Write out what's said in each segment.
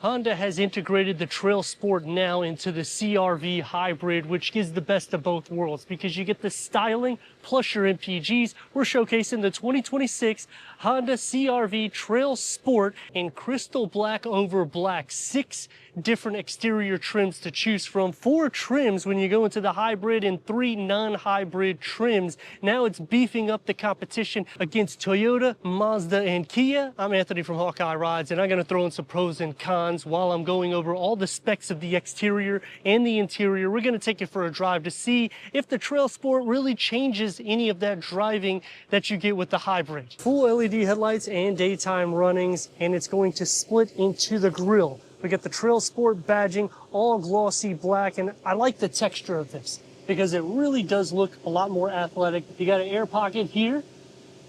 Honda has integrated the TrailSport now into the CR-V hybrid, which gives the best of both worlds because you get the styling plus your MPGs. We're showcasing the 2026 Honda CR-V TrailSport in crystal black over black. 6 different exterior trims to choose from. 4 trims when you go into the hybrid and 3 non-hybrid trims. Now it's beefing up the competition against Toyota, Mazda, and Kia. I'm Anthony from Hawkeye Rides, and I'm going to throw in some pros and cons while I'm going over all the specs of the exterior and the interior. We're going to take you for a drive to see if the TrailSport really changes any of that driving that you get with the hybrid. Full LED headlights and daytime runnings, and it's going to split into the grille. We got the TrailSport badging, all glossy black, and I like the texture of this because it really does look a lot more athletic. You got an air pocket here,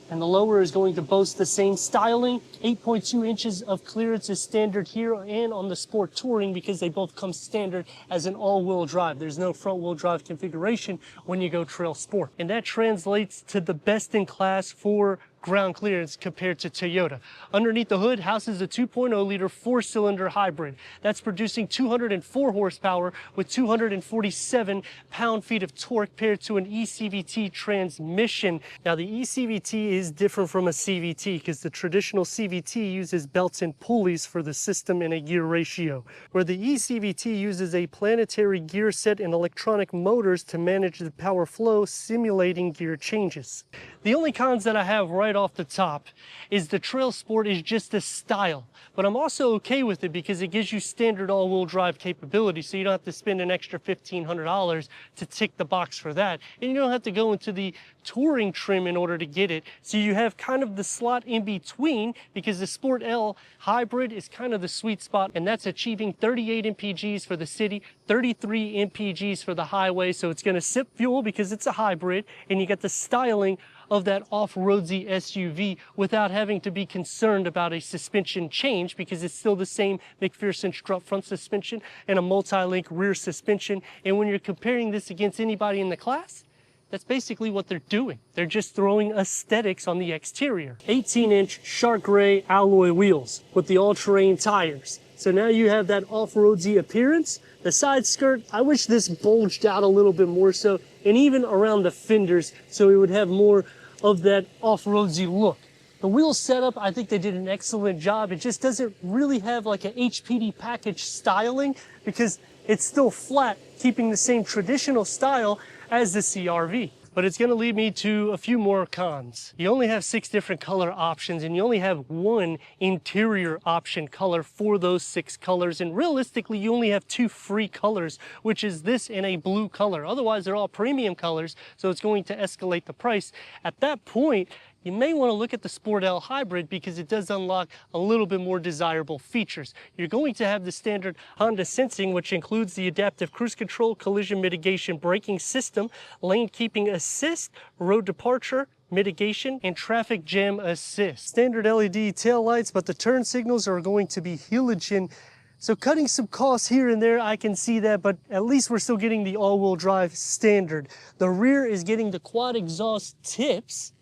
and the lower is going to boast the same styling. 8.2 inches of clearance is standard here and on the Sport Touring because they both come standard as an all-wheel drive. There's no front-wheel drive configuration when you go TrailSport. And that translates to the best in class for ground clearance compared to Toyota. Underneath the hood houses a 2.0-liter 4-cylinder hybrid. That's producing 204 horsepower with 247 pound-feet of torque paired to an eCVT transmission. Now, the eCVT is different from a CVT because the traditional CVT uses belts and pulleys for the system and a gear ratio, where the eCVT uses a planetary gear set and electronic motors to manage the power flow, simulating gear changes. The only cons that I have right off the top is the TrailSport is just a style, but I'm also okay with it because it gives you standard all-wheel drive capability, so you don't have to spend an extra $1,500 to tick the box for that, and you don't have to go into the touring trim in order to get it. So you have kind of the slot in between because the Sport L hybrid is kind of the sweet spot, and that's achieving 38 MPGs for the city, 33 MPGs for the highway. So it's going to sip fuel because it's a hybrid, and you get the styling of that off-roadsy SUV without having to be concerned about a suspension change because it's still the same McPherson strut front suspension and a multi-link rear suspension. And when you're comparing this against anybody in the class, that's basically what they're doing. They're just throwing aesthetics on the exterior. 18-inch shark gray alloy wheels with the all-terrain tires. So now you have that off-roadsy appearance. The side skirt, I wish this bulged out a little bit more so, and even around the fenders so it would have more of that off-roadsy look. The wheel setup, I think they did an excellent job. It just doesn't really have like an HPD package styling because it's still flat, keeping the same traditional style as the CR-V. But it's gonna lead me to a few more cons. You only have 6 different color options, and you only have 1 interior option color for those 6 colors. And realistically, you only have 2 free colors, which is this and a blue color. Otherwise, they're all premium colors, so it's going to escalate the price. At that point, you may want to look at the Sport L hybrid because it does unlock a little bit more desirable features. You're going to have the standard Honda sensing, which includes the adaptive cruise control, collision mitigation braking system, lane keeping assist, road departure mitigation, and traffic jam assist. Standard LED taillights, but the turn signals are going to be halogen. So cutting some costs here and there, I can see that, but at least we're still getting the all-wheel drive standard. The rear is getting the quad exhaust tips,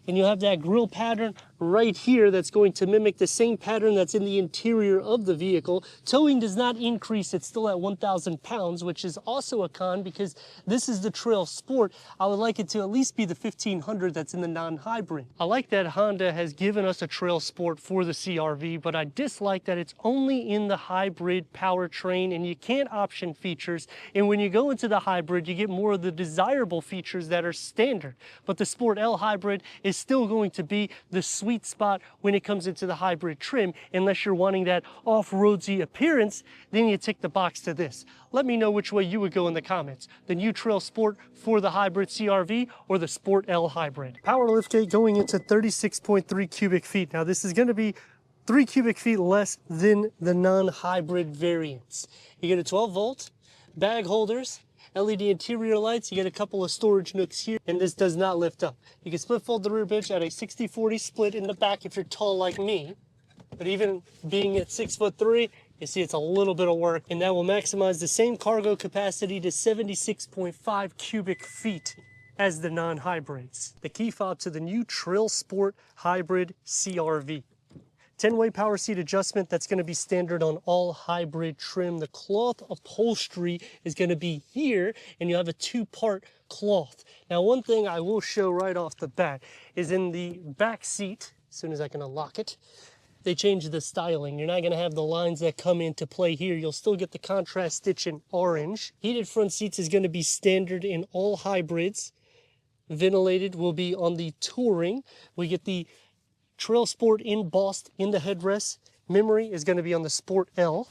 and you'll have that grille pattern right here that's going to mimic the same pattern that's in the interior of the vehicle. Towing does not increase, it's still at 1,000 pounds, which is also a con because this is the TrailSport. I would like it to at least be the 1,500 that's in the non-hybrid. I like that Honda has given us a TrailSport for the CR-V, but I dislike that it's only in the hybrid powertrain and you can't option features. And when you go into the hybrid, you get more of the desirable features that are standard. But the Sport L hybrid is still going to be the sweet spot when it comes into the hybrid trim. Unless you're wanting that off-roadsy appearance, then you tick the box to this. Let me know which way you would go in the comments. The new TrailSport for the hybrid CR-V or the Sport L hybrid. Power liftgate going into 36.3 cubic feet. Now this is going to be 3 cubic feet less than the non-hybrid variants. You get a 12-volt, bag holders, LED interior lights, you get a couple of storage nooks here, and this does not lift up. You can split fold the rear bench at a 60-40 split in the back if you're tall like me, but even being at 6'3", you see it's a little bit of work, and that will maximize the same cargo capacity to 76.5 cubic feet as the non-hybrids. The key fob to the new TrailSport Hybrid CR-V. 10-way power seat adjustment. That's going to be standard on all hybrid trim. The cloth upholstery is going to be here, and you have a 2-part cloth. Now, one thing I will show right off the bat is in the back seat, as soon as I can unlock it, they changed the styling. You're not going to have the lines that come into play here. You'll still get the contrast stitch in orange. Heated front seats is going to be standard in all hybrids. Ventilated will be on the Touring. We get the TrailSport embossed in the headrest. Memory is going to be on the Sport L.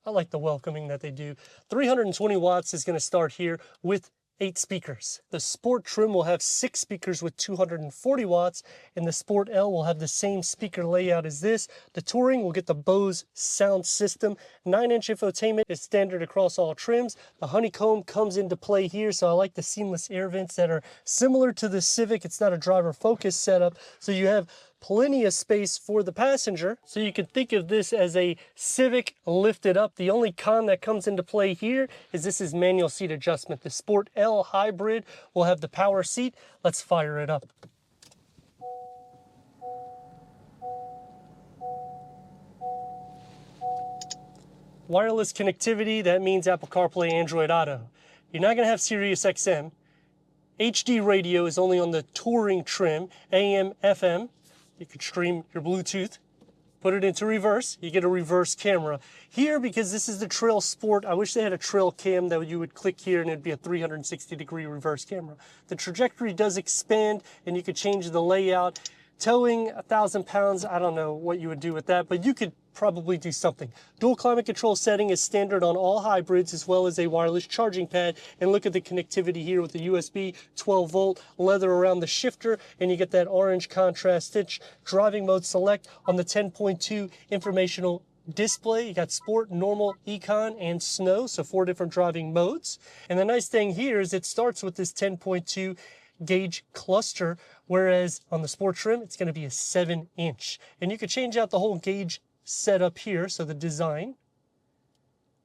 I like the welcoming that they do. 320 watts is going to start here with 8 speakers. The Sport trim will have 6 speakers with 240 watts, and the Sport L will have the same speaker layout as this. The Touring will get the Bose sound system. 9-inch infotainment is standard across all trims. The honeycomb comes into play here, so I like the seamless air vents that are similar to the Civic. It's not a driver focused setup, so you have plenty of space for the passenger. So you can think of this as a Civic lifted up. The only con that comes into play here is this is manual seat adjustment. The Sport L hybrid will have the power seat. Let's fire it up. Wireless connectivity, that means Apple CarPlay, Android Auto. You're not going to have Sirius XM. HD radio is only on the Touring trim, AM, FM. You could stream your Bluetooth, put it into reverse, you get a reverse camera. Here, because this is the TrailSport, I wish they had a trail cam that you would click here and it'd be a 360-degree reverse camera. The trajectory does expand and you could change the layout. Towing 1,000 pounds, I don't know what you would do with that, but you could probably do something. Dual climate control setting is standard on all hybrids, as well as a wireless charging pad. And look at the connectivity here with the USB 12-volt leather around the shifter, and you get that orange contrast stitch. Driving mode select on the 10.2 informational display. You got Sport, Normal, Econ, and Snow, so 4 different driving modes. And the nice thing here is it starts with this 10.2 gauge cluster, whereas on the Sport trim, it's going to be a 7-inch. And you could change out the whole gauge setup here, so the design.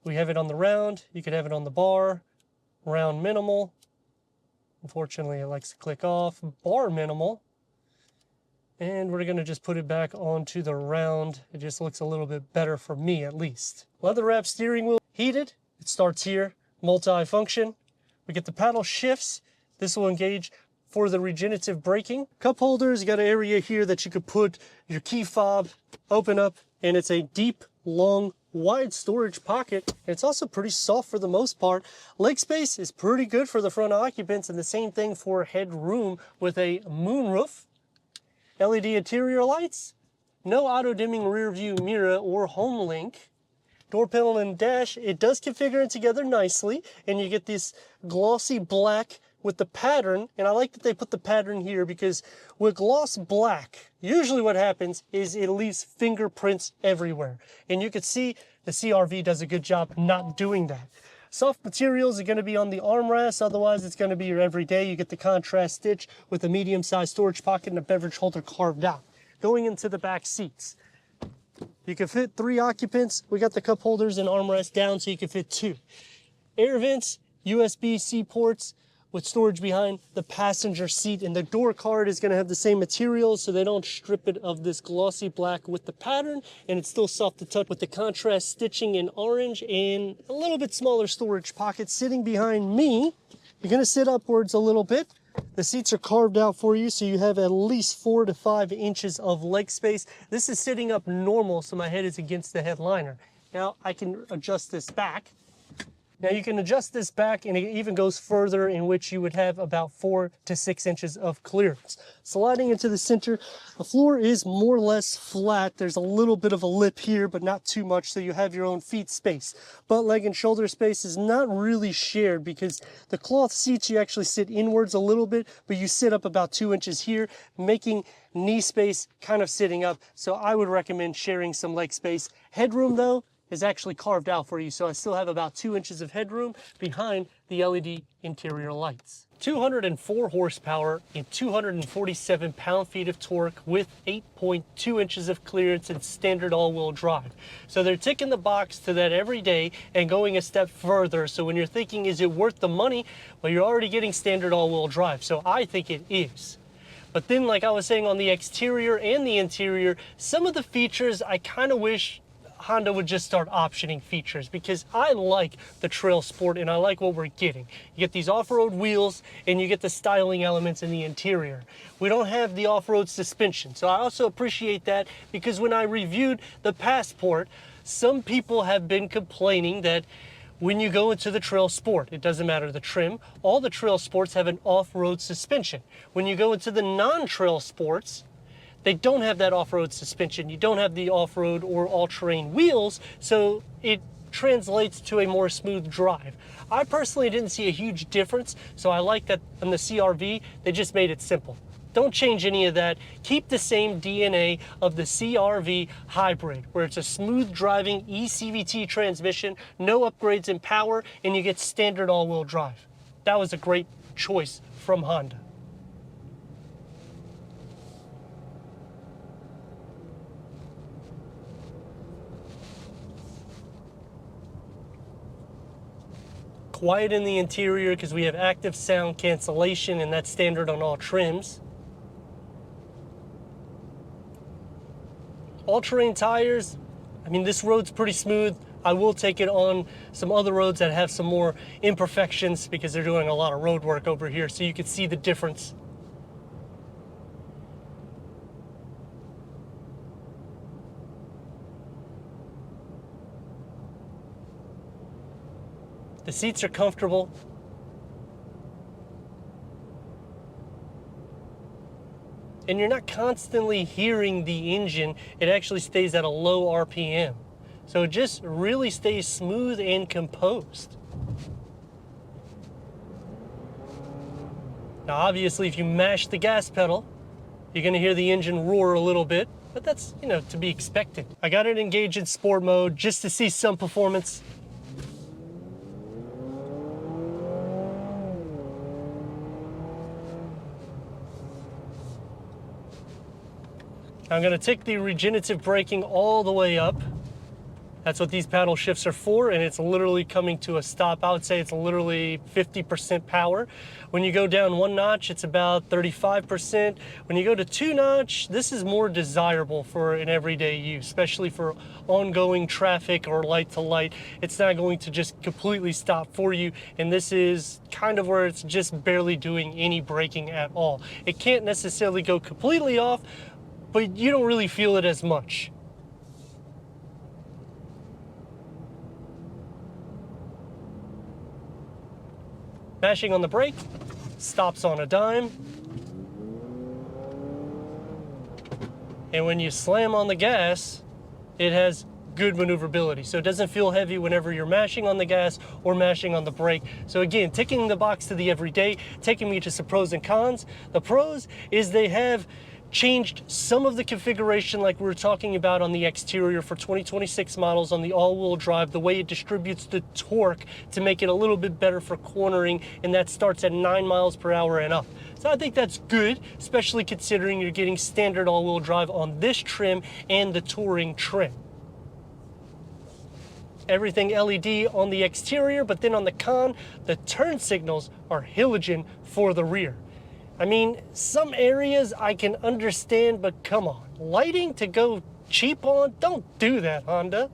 We have it on the round, you could have it on the bar, round minimal. Unfortunately, it likes to click off. Bar minimal. And we're going to just put it back onto the round. It just looks a little bit better for me, at least. Leather wrap steering wheel, heated. It starts here, multi-function. We get the paddle shifts. This will engage for the regenerative braking. Cup holders, you got an area here that you could put your key fob, open up, and it's a deep, long, wide storage pocket. And it's also pretty soft for the most part. Leg space is pretty good for the front occupants, and the same thing for headroom with a moonroof. LED interior lights, no auto-dimming rear view mirror or home link. Door panel and dash, it does configure it together nicely, and you get this glossy black with the pattern, and I like that they put the pattern here because with gloss black, usually what happens is it leaves fingerprints everywhere. And you can see the CR-V does a good job not doing that. Soft materials are going to be on the armrest, otherwise it's going to be your everyday. You get the contrast stitch with a medium-sized storage pocket and a beverage holder carved out. Going into the back seats, you can fit 3 occupants. We got the cup holders and armrest down so you can fit 2. Air vents, USB-C ports, with storage behind the passenger seat, and the door card is going to have the same materials so they don't strip it of this glossy black with the pattern, and it's still soft to touch with the contrast stitching in orange and a little bit smaller storage pocket. Sitting behind me, you're going to sit upwards a little bit. The seats are carved out for you, so you have at least 4 to 5 inches of leg space. This is sitting up normal, so my head is against the headliner. Now I can adjust this back. Now you can adjust this back, and it even goes further, in which you would have about 4 to 6 inches of clearance. Sliding into the center, the floor is more or less flat. There's a little bit of a lip here, but not too much, so you have your own feet space. Butt, leg, and shoulder space is not really shared because the cloth seats, you actually sit inwards a little bit, but you sit up about 2 inches here, making knee space kind of sitting up. So I would recommend sharing some leg space. Headroom though, is actually carved out for you, so I still have about 2 inches of headroom behind the LED interior lights. 204 horsepower and 247 pound-feet of torque with 8.2 inches of clearance and standard all-wheel drive. So they're ticking the box to that every day and going a step further. So when you're thinking, is it worth the money? Well, you're already getting standard all-wheel drive. So I think it is. But then, like I was saying, on the exterior and the interior, some of the features I kind of wish Honda would just start optioning features, because I like the TrailSport and I like what we're getting. You get these off-road wheels and you get the styling elements in the interior. We don't have the off-road suspension, so I also appreciate that, because when I reviewed the Passport, some people have been complaining that when you go into the TrailSport, it doesn't matter the trim, all the TrailSports have an off-road suspension. When you go into the non-TrailSports, they don't have that off-road suspension. You don't have the off-road or all-terrain wheels, so it translates to a more smooth drive. I personally didn't see a huge difference, so I like that on the CR-V, they just made it simple. Don't change any of that. Keep the same DNA of the CR-V hybrid, where it's a smooth driving eCVT transmission, no upgrades in power, and you get standard all-wheel drive. That was a great choice from Honda. Quiet in the interior because we have active sound cancellation, and that's standard on all trims. All-terrain tires, I mean, this road's pretty smooth. I will take it on some other roads that have some more imperfections because they're doing a lot of road work over here, so you can see the difference. The seats are comfortable. And you're not constantly hearing the engine. It actually stays at a low RPM. So it just really stays smooth and composed. Now obviously if you mash the gas pedal, you're gonna hear the engine roar a little bit, but that's, you know, to be expected. I got it engaged in sport mode just to see some performance. I'm going to take the regenerative braking all the way up. That's what these paddle shifts are for, and it's literally coming to a stop. I would say it's literally 50% power. When you go down one notch, it's about 35%. When you go to two notch, this is more desirable for an everyday use, especially for ongoing traffic or light to light. It's not going to just completely stop for you, and this is kind of where it's just barely doing any braking at all. It can't necessarily go completely off, but you don't really feel it as much. Mashing on the brake, stops on a dime. And when you slam on the gas, it has good maneuverability. So it doesn't feel heavy whenever you're mashing on the gas or mashing on the brake. So again, ticking the box to the everyday, taking me to some pros and cons. The pros is they have changed some of the configuration like we were talking about on the exterior for 2026 models on the all-wheel drive, the way it distributes the torque to make it a little bit better for cornering, and that starts at 9 miles per hour and up. So I think that's good, especially considering you're getting standard all-wheel drive on this trim and the touring trim. Everything LED on the exterior, but then on the con, the turn signals are halogen for the rear. I mean, some areas I can understand, but come on, lighting to go cheap on? Don't do that, Honda.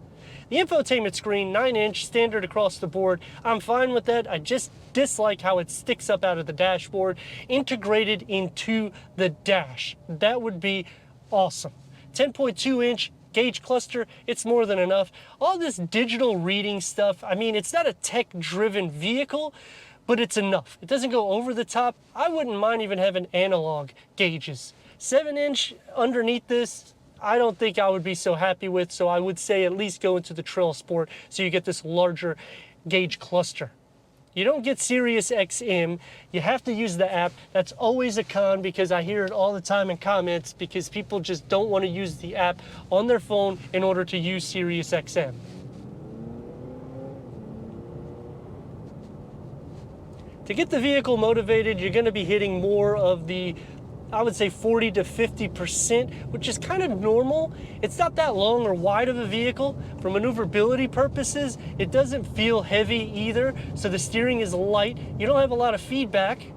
The infotainment screen, 9-inch, standard across the board. I'm fine with that. I just dislike how it sticks up out of the dashboard, integrated into the dash. That would be awesome. 10.2-inch gauge cluster, it's more than enough. All this digital reading stuff, I mean, it's not a tech-driven vehicle, but it's enough. It doesn't go over the top. I wouldn't mind even having analog gauges. 7-inch underneath this, I don't think I would be so happy with, so I would say at least go into the TrailSport so you get this larger gauge cluster. You don't get Sirius XM. You have to use the app. That's always a con because I hear it all the time in comments because people just don't want to use the app on their phone in order to use Sirius XM. To get the vehicle motivated, you're going to be hitting more of the, I would say 40 to 50%, which is kind of normal. It's not that long or wide of a vehicle. For maneuverability purposes, it doesn't feel heavy either, so the steering is light. You don't have a lot of feedback.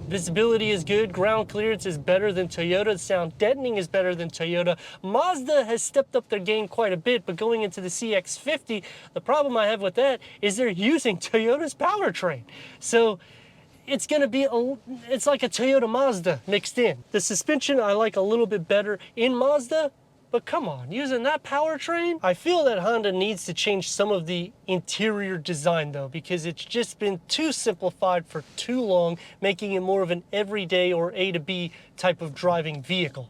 Visibility is good, ground clearance is better than Toyota, sound deadening is better than Toyota. Mazda has stepped up their game quite a bit, but going into the CX-50, the problem I have with that is they're using Toyota's powertrain. So it's gonna be, it's like a Toyota Mazda mixed in. The suspension I like a little bit better in Mazda, but come on, using that powertrain? I feel that Honda needs to change some of the interior design though, because it's just been too simplified for too long, making it more of an everyday or A to B type of driving vehicle.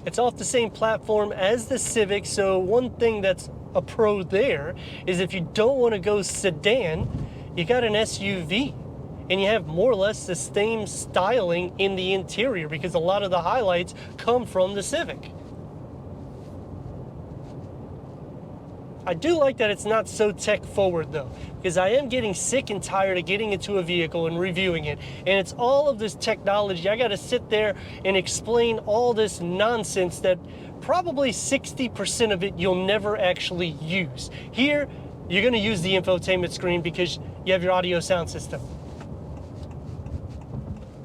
It's off the same platform as the Civic, so one thing that's a pro there is if you don't want to go sedan, you got an SUV, and you have more or less the same styling in the interior because a lot of the highlights come from the Civic. I do like that it's not so tech forward though, because I am getting sick and tired of getting into a vehicle and reviewing it, and it's all of this technology. I got to sit there and explain all this nonsense that probably 60% of it you'll never actually use. Here, you're going to use the infotainment screen because you have your audio sound system.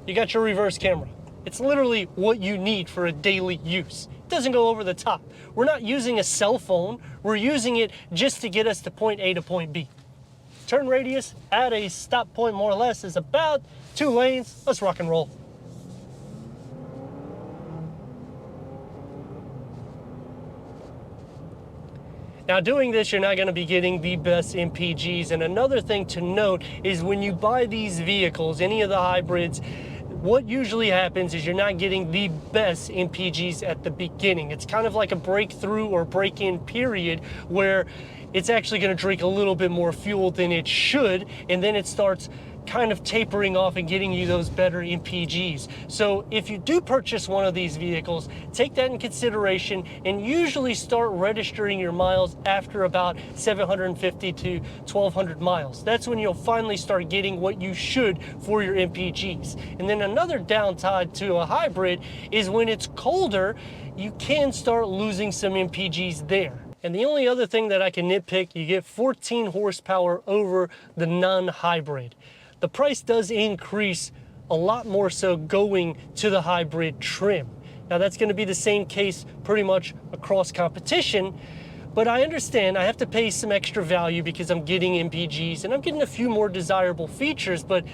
You got your reverse camera. It's literally what you need for a daily use. It doesn't go over the top. We're not using a cell phone. We're using it just to get us to point A to point B. Turn radius at a stop point more or less is about 2 lanes. Let's rock and roll. Now doing this, you're not going to be getting the best MPGs, and another thing to note is when you buy these vehicles, any of the hybrids, what usually happens is you're not getting the best MPGs at the beginning. It's kind of like a breakthrough or break-in period where it's actually going to drink a little bit more fuel than it should, and then it starts kind of tapering off and getting you those better MPGs. So if you do purchase one of these vehicles, take that in consideration and usually start registering your miles after about 750 to 1200 miles. That's when you'll finally start getting what you should for your MPGs. And then another downside to a hybrid is when it's colder, you can start losing some MPGs there. And the only other thing that I can nitpick, you get 14 horsepower over the non-hybrid. The price does increase a lot more so going to the hybrid trim. Now that's going to be the same case pretty much across competition, but I understand I have to pay some extra value because I'm getting MPGs and I'm getting a few more desirable features, but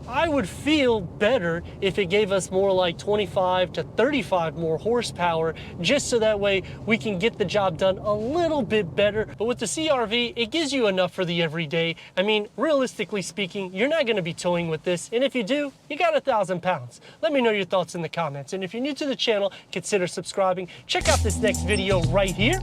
I would feel better if it gave us more like 25 to 35 more horsepower, just so that way we can get the job done a little bit better. But with the CR-V, it gives you enough for the everyday. I mean, realistically speaking, you're not gonna be towing with this, and if you do, you got 1,000 pounds. Let me know your thoughts in the comments, and if you're new to the channel, consider subscribing. Check out this next video right here.